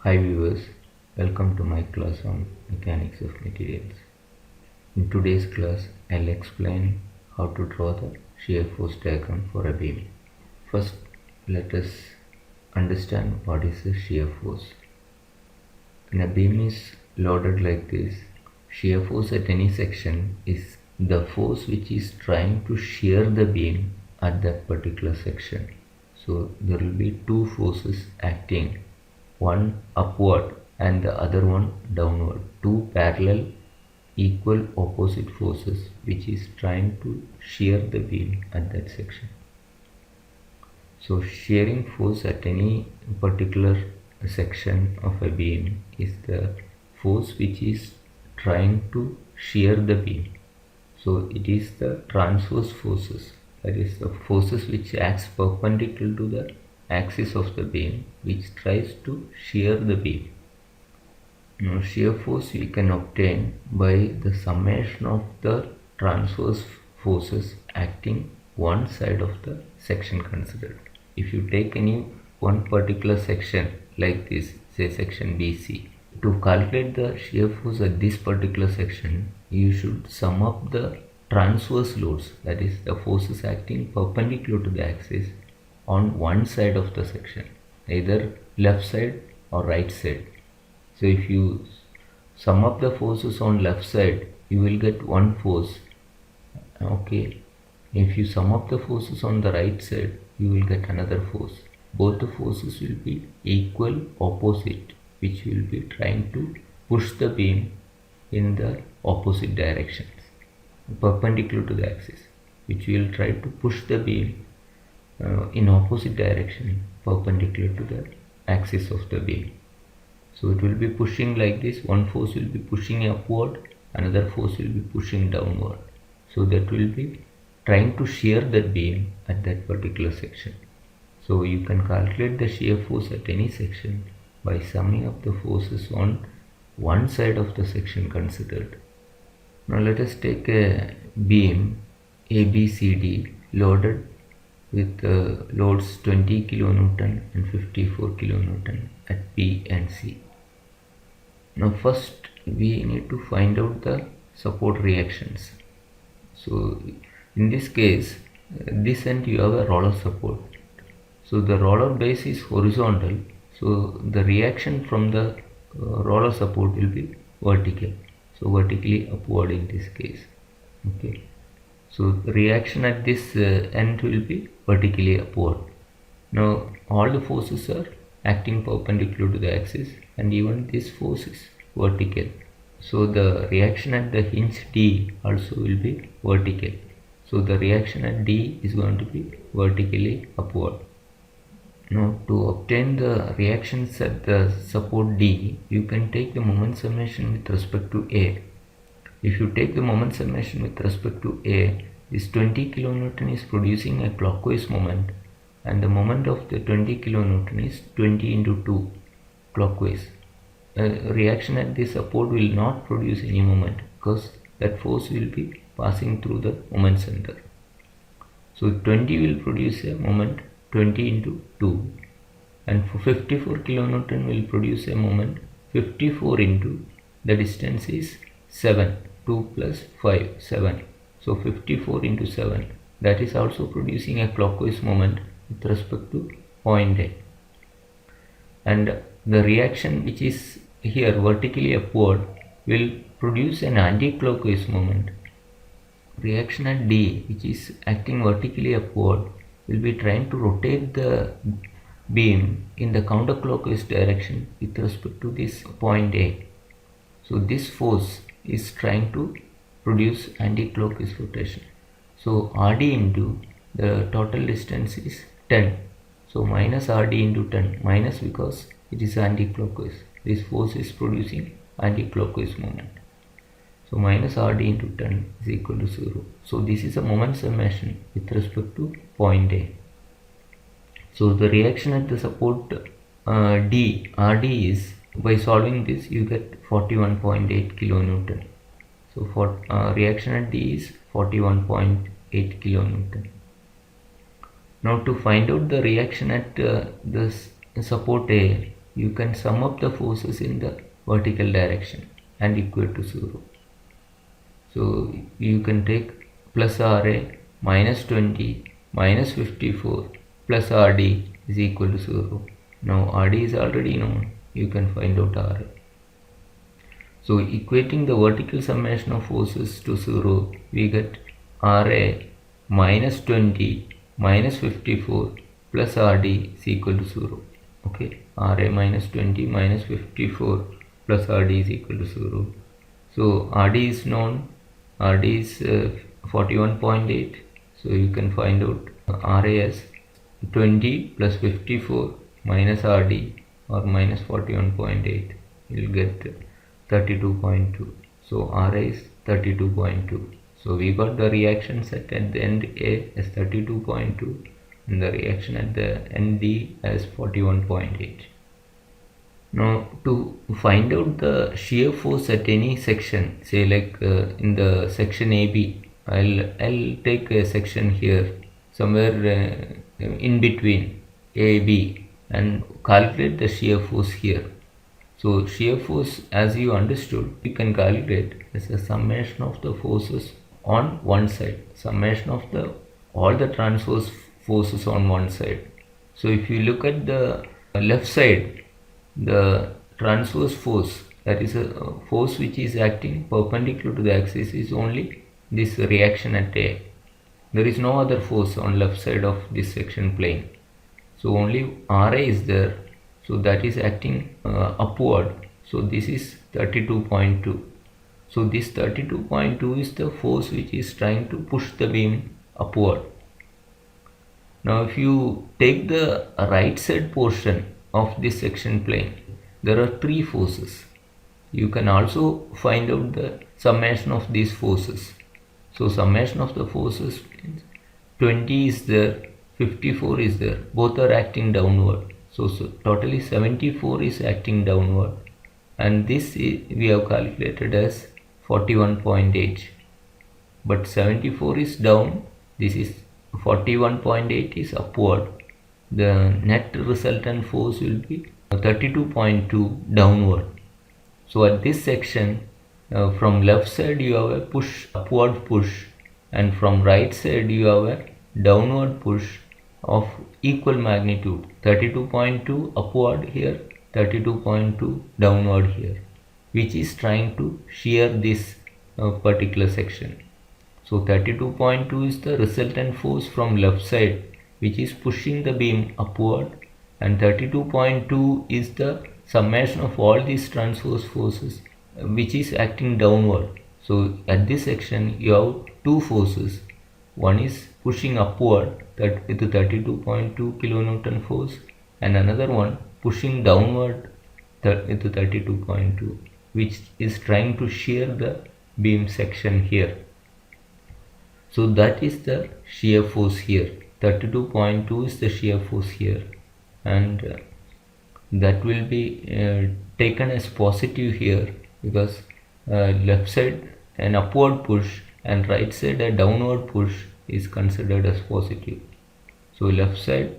Hi viewers, welcome to my class on mechanics of materials. In today's class, I'll explain how to draw the shear force diagram for a beam. First, let us understand what is the shear force. When a beam is loaded like this, shear force at any section is the force which is trying to shear the beam at that particular section. So there will be two forces acting, one upward and the other one downward, two parallel equal opposite forces which is trying to shear the beam at that section. So shearing force at any particular section of a beam is the force which is trying to shear the beam. So it is the transverse forces, that is the forces which acts perpendicular to the axis of the beam, which tries to shear the beam. Now shear force we can obtain by the summation of the transverse forces acting one side of the section considered. If you take any one particular section like this, say section BC, to calculate the shear force at this particular section, you should sum up the transverse loads, that is the forces acting perpendicular to the axis on one side of the section, either left side or right side. So if you sum up the forces on left side, you will get one force. Okay. If you sum up the forces on the right side, you will get another force. Both the forces will be equal opposite, which will be trying to push the beam in the opposite directions, perpendicular to the axis, which will try to push the beam in opposite direction, perpendicular to the axis of the beam. So it will be pushing like this, one force will be pushing upward, another force will be pushing downward. So that will be trying to shear that beam at that particular section. So you can calculate the shear force at any section by summing up the forces on one side of the section considered. Now let us take a beam ABCD loaded with loads 20 kN and 54 kN at B and C. Now first we need to find out the support reactions. So in this case, this end you have a roller support. So the roller base is horizontal, so the reaction from the roller support will be vertical, so vertically upward in this case. Okay, so the reaction at this end will be vertically upward. Now all the forces are acting perpendicular to the axis, and even this force is vertical, so the reaction at the hinge D also will be vertical. So the reaction at D is going to be vertically upward. Now to obtain the reactions at the support D, you can take the moment summation with respect to A. If you take the moment summation with respect to A, this 20 kN is producing a clockwise moment, and the moment of the 20 kN is 20 into 2 clockwise. Reaction at the support will not produce any moment because that force will be passing through the moment center. So 20 will produce a moment 20 into 2, and for 54 kN will produce a moment 54 into the distance is 7, 2 plus 5, 7. So 54 into 7, that is also producing a clockwise moment with respect to point A. And the reaction which is here vertically upward will produce an anti-clockwise moment. Reaction at D, which is acting vertically upward, will be trying to rotate the beam in the counterclockwise direction with respect to this point A. So this force is trying to produce anti-clockwise rotation. So RD into the total distance is 10. So minus RD into 10, minus because it is anti-clockwise. This force is producing anti-clockwise moment. So minus RD into 10 is equal to 0. So this is a moment summation with respect to point A. So the reaction at the support D, RD is, by solving this you get 41.8 kN. So for reaction at D is 41.8 kN. Now to find out the reaction at this support A, you can sum up the forces in the vertical direction and equal to 0. So you can take plus Ra minus 20 minus 54 plus Rd is equal to 0. Now Rd is already known, you can find out Ra. So equating the vertical summation of forces to 0, we get Ra minus 20 minus 54 plus Rd is equal to 0. Okay, Ra minus 20 minus 54 plus Rd is equal to 0. So Rd is known, Rd is 41.8. So you can find out Ra as 20 plus 54 minus Rd or minus 41.8. You will get 32.2. So Ra is 32.2. So we got the reaction set at the end A as 32.2 and the reaction at the end D as 41.8. Now to find out the shear force at any section, say like in the section AB, I'll take a section here somewhere in between AB and calculate the shear force here. So shear force, as you understood, you can calculate as a summation of the forces on one side, summation of all the transverse forces on one side. So if you look at the left side, the transverse force, that is a force which is acting perpendicular to the axis, is only this reaction at A. There is no other force on left side of this section plane. So only Ra is there. So that is acting upward. So this is 32.2. So this 32.2 is the force which is trying to push the beam upward. Now if you take the right side portion of this section plane, there are three forces. You can also find out the summation of these forces. So summation of the forces means 20 is there, 54 is there, both are acting downward. So totally 74 is acting downward, and this we have calculated as 41.8. But 74 is down, this is 41.8 is upward. The net resultant force will be 32.2 downward. So at this section, from left side you have a upward push, and from right side you have a downward push of equal magnitude, 32.2 upward here, 32.2 downward here, which is trying to shear this particular section. So 32.2 is the resultant force from left side which is pushing the beam upward, and 32.2 is the summation of all these transverse forces which is acting downward. So at this section you have two forces. One is pushing upward with 32.2 kilonewton force, and another one pushing downward with 32.2, which is trying to shear the beam section here. So that is the shear force here. 32.2 is the shear force here, and that will be taken as positive here, because left side an upward push and right side a downward push is considered as positive. So left side,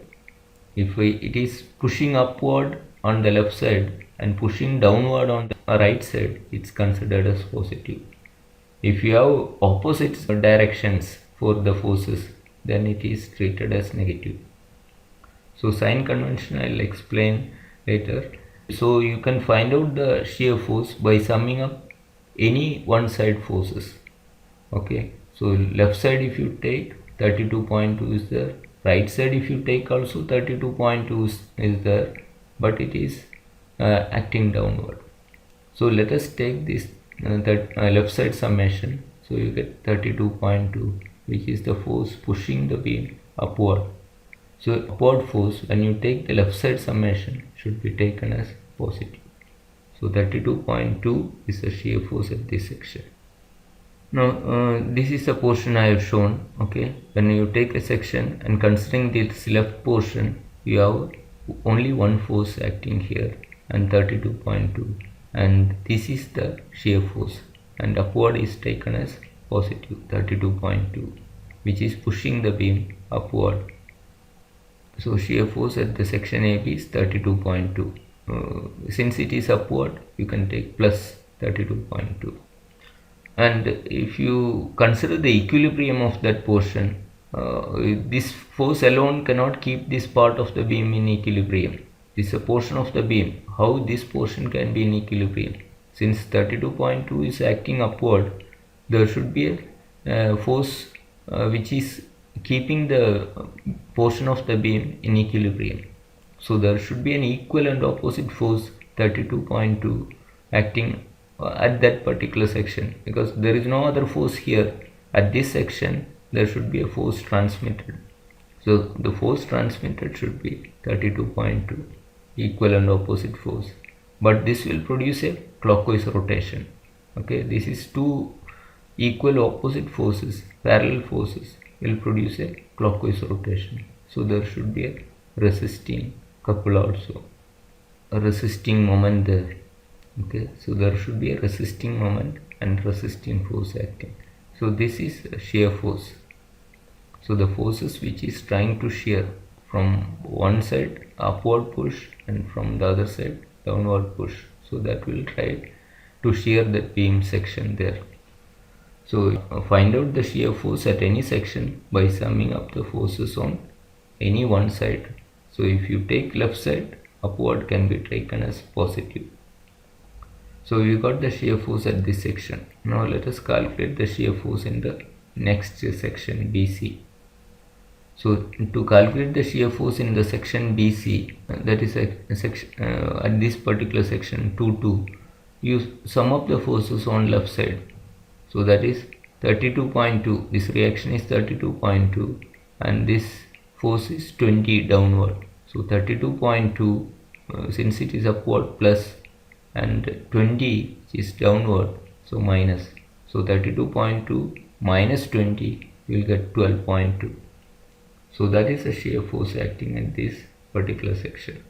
if it is pushing upward on the left side and pushing downward on the right side, it's considered as positive. If you have opposite directions for the forces, then it is treated as negative. So sign convention I will explain later. So you can find out the shear force by summing up any one side forces. Okay, so left side if you take 32.2 is there, right side if you take also 32.2 is there, but it is acting downward. So let us take this left side summation. So you get 32.2, which is the force pushing the beam upward. So upward force, when you take the left side summation, should be taken as positive. So 32.2 is the shear force at this section. Now this is the portion I have shown. Okay, when you take a section and considering this left portion, you have only one force acting here and 32.2, and this is the shear force, and upward is taken as positive 32.2, which is pushing the beam upward. So shear force at the section AB is 32.2. since it is upward, you can take plus 32.2. And if you consider the equilibrium of that portion, this force alone cannot keep this part of the beam in equilibrium. This is a portion of the beam. How this portion can be in equilibrium? Since 32.2 is acting upward, there should be a force which is keeping the portion of the beam in equilibrium. So there should be an equal and opposite force 32.2 acting at that particular section, because there is no other force here. At this section there should be a force transmitted. So the force transmitted should be 32.2, equal and opposite force. But this will produce a clockwise rotation. Okay, this is two equal opposite forces, parallel forces, will produce a clockwise rotation. So there should be a resisting couple also, a resisting moment there. Okay, so there should be a resisting moment and resisting force acting. So this is a shear force. So the forces which is trying to shear from one side upward push and from the other side downward push. So that will try to shear that beam section there. So find out the shear force at any section by summing up the forces on any one side. So if you take left side, upward can be taken as positive. So we got the shear force at this section. Now let us calculate the shear force in the next section BC. So to calculate the shear force in the section BC, that is a section at this particular section 2, you sum up the forces on left side. So that is 32.2. This reaction is 32.2 and this force is 20 downward. So 32.2 since it is upward plus, and 20 is downward, so minus. So 32.2 minus 20, you will get 12.2. So that is the shear force acting at this particular section.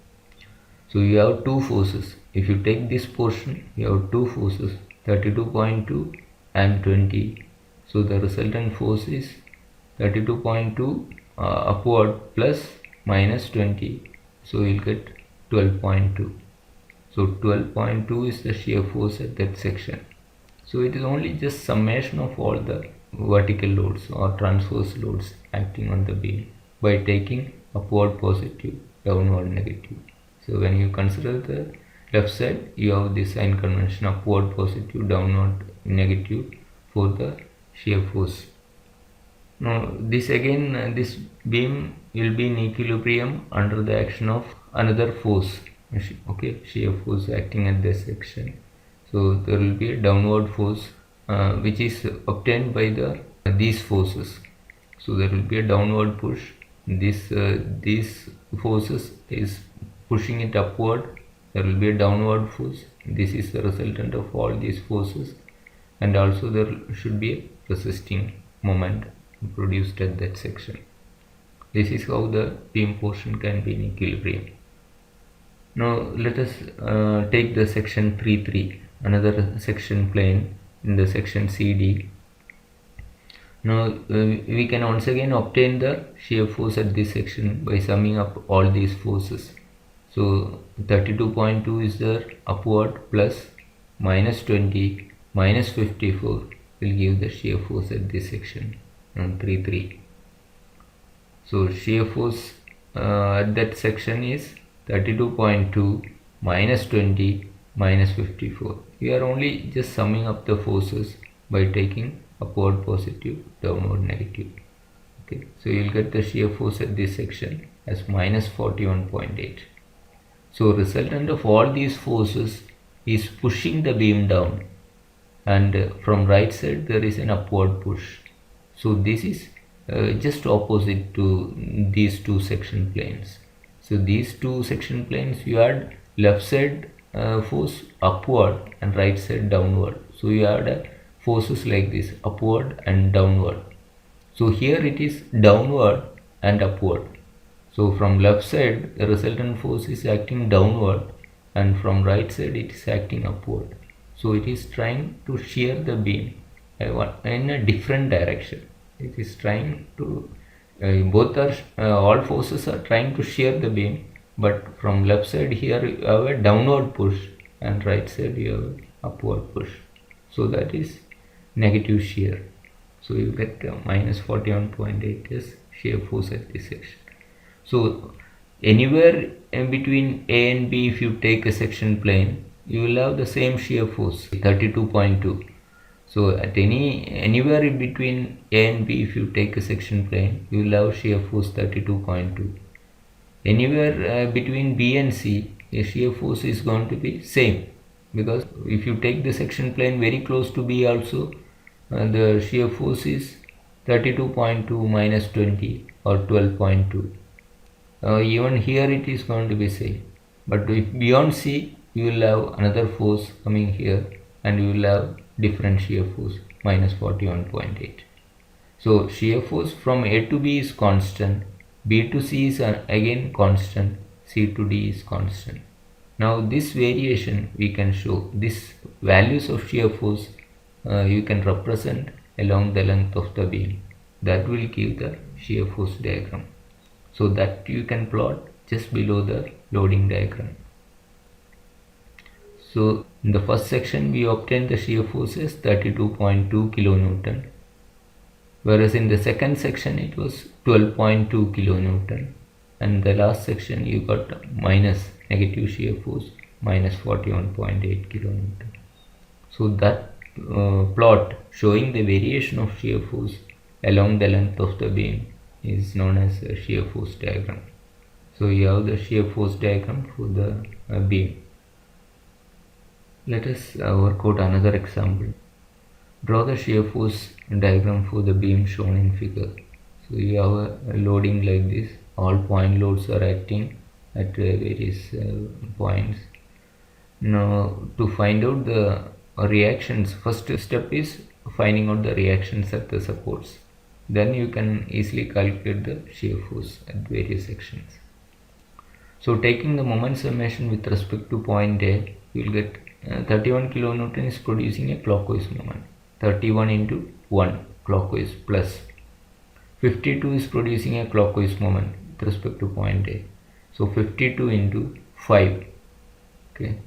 So you have two forces. If you take this portion, you have two forces, 32.2 and 20. So the resultant force is 32.2 upward plus minus 20. So you will get 12.2. So 12.2 is the shear force at that section. So it is only just summation of all the vertical loads or transverse loads acting on the beam by taking upward positive, downward negative. So when you consider the left side, you have the sign convention upward positive, downward negative for the shear force. Now this again, this beam will be in equilibrium under the action of another force. Okay, shear force acting at this section. So there will be a downward force which is obtained by these forces. So there will be a downward push. These forces is pushing it upward. There will be a downward force. This is the resultant of all these forces, and also there should be a resisting moment produced at that section. This is how the beam portion can be in equilibrium. Now let us take the section 3.3, another section plane in the section CD. Now we can once again obtain the shear force at this section by summing up all these forces. So 32.2 is there upward plus minus 20 minus 54 will give the shear force at this section on 3.3. So shear force at that section is 32.2 minus 20 minus 54. We are only just summing up the forces by taking upward positive, downward negative. Okay, so you will get the shear force at this section as minus 41.8. So resultant of all these forces is pushing the beam down, and from right side there is an upward push. So this is just opposite to these two section planes. So these two section planes, you add left side force upward and right side downward. So you add forces like this, upward and downward. So here it is downward and upward. So from left side the resultant force is acting downward, and from right side it is acting upward. So it is trying to shear the beam in a different direction. It is trying to both are all forces are trying to shear the beam, but from left side here you have a downward push and right side you have upward push, so that is negative shear. So you get minus 41.8 as shear force at this section. So anywhere in between A and B, if you take a section plane, you will have the same shear force 32.2. so at anywhere in between A and B, if you take a section plane, you will have shear force 32.2. Anywhere between B and C, the shear force is going to be same, because if you take the section plane very close to B also, the shear force is 32.2 minus 20 or 12.2. Even here it is going to be same, but if beyond C, you will have another force coming here and you will have different shear force minus 41.8. So shear force from A to B is constant, B to C is again constant, C to D is constant. Now this variation we can show, this values of shear force you can represent along the length of the beam. That will give the shear force diagram. So that you can plot just below the loading diagram. So in the first section we obtained the shear force as 32.2 kilonewton, whereas in the second section it was 12.2 kilonewton, and the last section you got minus negative shear force minus 41.8 kilonewton. So that plot showing the variation of shear force along the length of the beam is known as a shear force diagram. So you have the shear force diagram for the beam. Let us work out another example. Draw the shear force diagram for the beam shown in figure. So you have a loading like this. All point loads are acting at various points. Now to find out the reactions, first step is finding out the reactions at the supports. Then you can easily calculate the shear force at various sections. So taking the moment summation with respect to point A, you will get 31 kilonewton is producing a clockwise moment. 31 into 1 clockwise plus 52 is producing a clockwise moment with respect to point A. So 52 into 5, okay,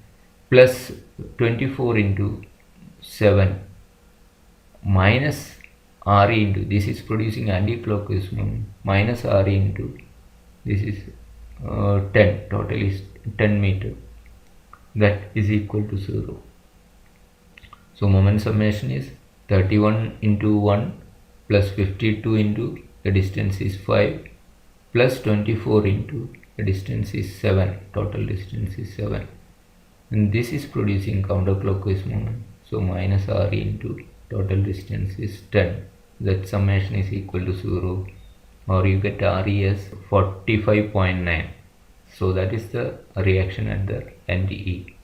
plus 24 into 7 minus RE into, this is producing anti-clockwise moment, minus RE into, this is 10, total is 10 meter, that is equal to 0. So moment summation is 31 into 1 plus 52 into the distance is 5 plus 24 into the distance is 7, total distance is 7, and this is producing counterclockwise moment. So minus RE into total distance is 10, that summation is equal to 0, or you get RE as 45.9. So that is the reaction at the end E.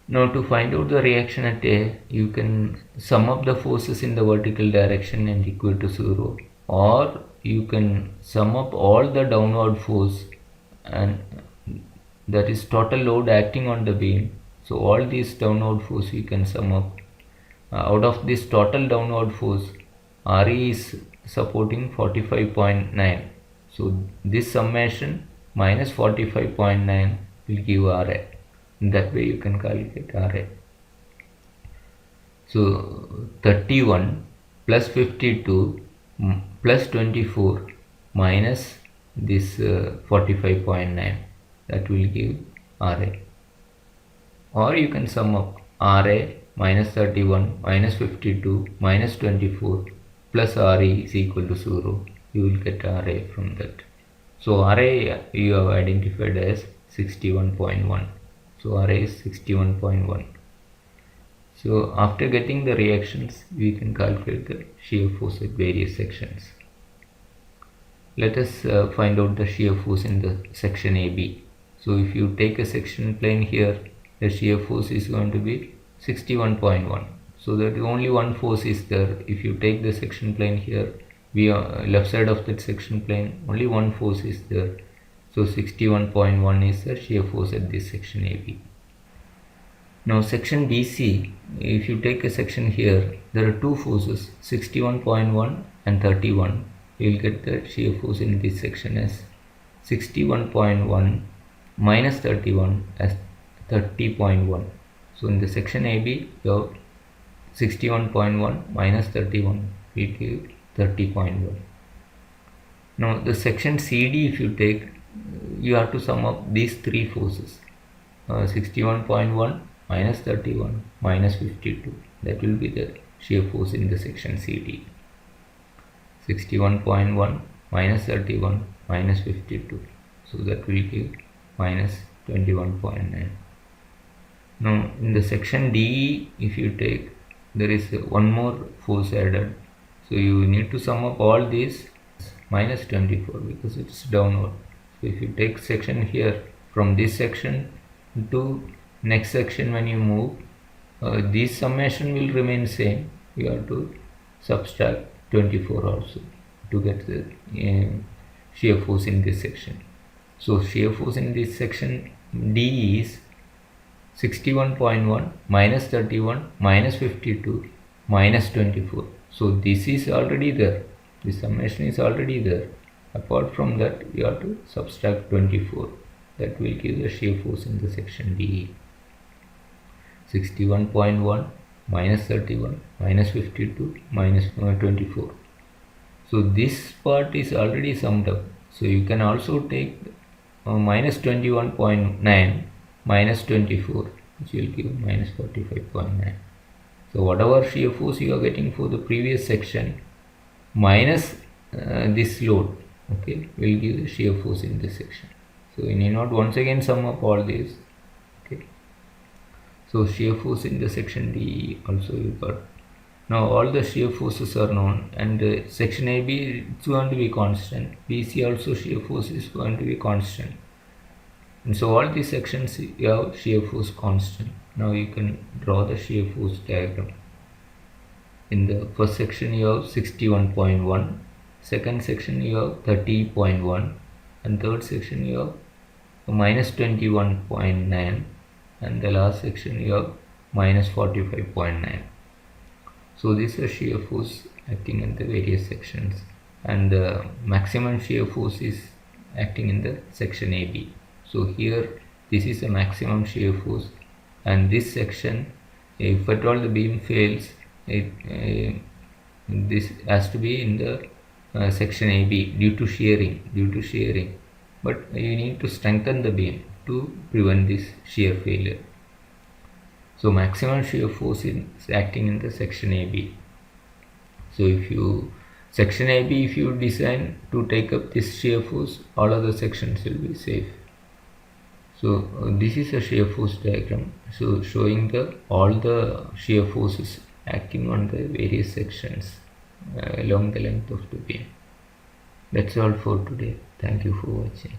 Now to find out the reaction at A, you can sum up the forces in the vertical direction and equal to 0, or you can sum up all the downward force, and that is total load acting on the beam. So all these downward force you can sum up. Out of this total downward force, RE is supporting 45.9. So this summation minus 45.9 will give RA. That way you can calculate RA. So 31 plus 52 plus 24 minus this 45.9, that will give RA. Or you can sum up RA minus 31 minus 52 minus 24 plus RE is equal to 0. You will get RA from that. So RA you have identified as 61.1. So RA is 61.1. So after getting the reactions, we can calculate the shear force at various sections. Let us find out the shear force in the section AB. So if you take a section plane here, the shear force is going to be 61.1. So that only one force is there. If you take the section plane here, we are left side of that section plane, only one force is there. So 61.1 is the shear force at this section AB. Now section BC, if you take a section here, there are two forces, 61.1 and 31. You will get the shear force in this section as 61.1 minus 31 as 30.1. So in the section AB you have 61.1 minus 31 will give 30.1. Now the section CD, if you take, you have to sum up these three forces, 61.1 minus 31 minus 52, that will be the shear force in the section CD. 61.1 minus 31 minus 52, so that will give minus 21.9. Now in the section DE, if you take, there is one more force added, so you need to sum up all these, minus 24 because it's downward. So if you take section here, from this section to next section, when you move, this summation will remain same. You have to subtract 24 also to get the shear force in this section. So shear force in this section D is 61.1 minus 31 minus 52 minus 24. So this is already there, this summation is already there. Apart from that, you have to subtract 24, that will give the shear force in the section DE. 61.1 minus 31 minus 52 minus 24. So this part is already summed up. So you can also take minus 21.9 minus 24, which will give minus 45.9. So whatever shear force you are getting for the previous section minus this load, okay, will give the shear force in this section. So you need not once again sum up all these. Okay, so shear force in the section D also you got. Now all the shear forces are known, and section AB is going to be constant. BC also shear force is going to be constant, and so all these sections you have shear force constant. Now you can draw the shear force diagram. In the first section you have 61.1, second section you have 30.1, and third section you have minus 21.9, and the last section you have minus 45.9. So this is shear force acting in the various sections, and the maximum shear force is acting in the section AB. So here this is the maximum shear force, and this section, if at all the beam fails, this has to be in the section AB due to shearing, but you need to strengthen the beam to prevent this shear failure. So maximum shear force is acting in the section AB. So if you section AB, if you design to take up this shear force, all other sections will be safe. So this is a shear force diagram, so showing all the shear forces acting on the various sections along the length of the beam. That's all for today. Thank you for watching.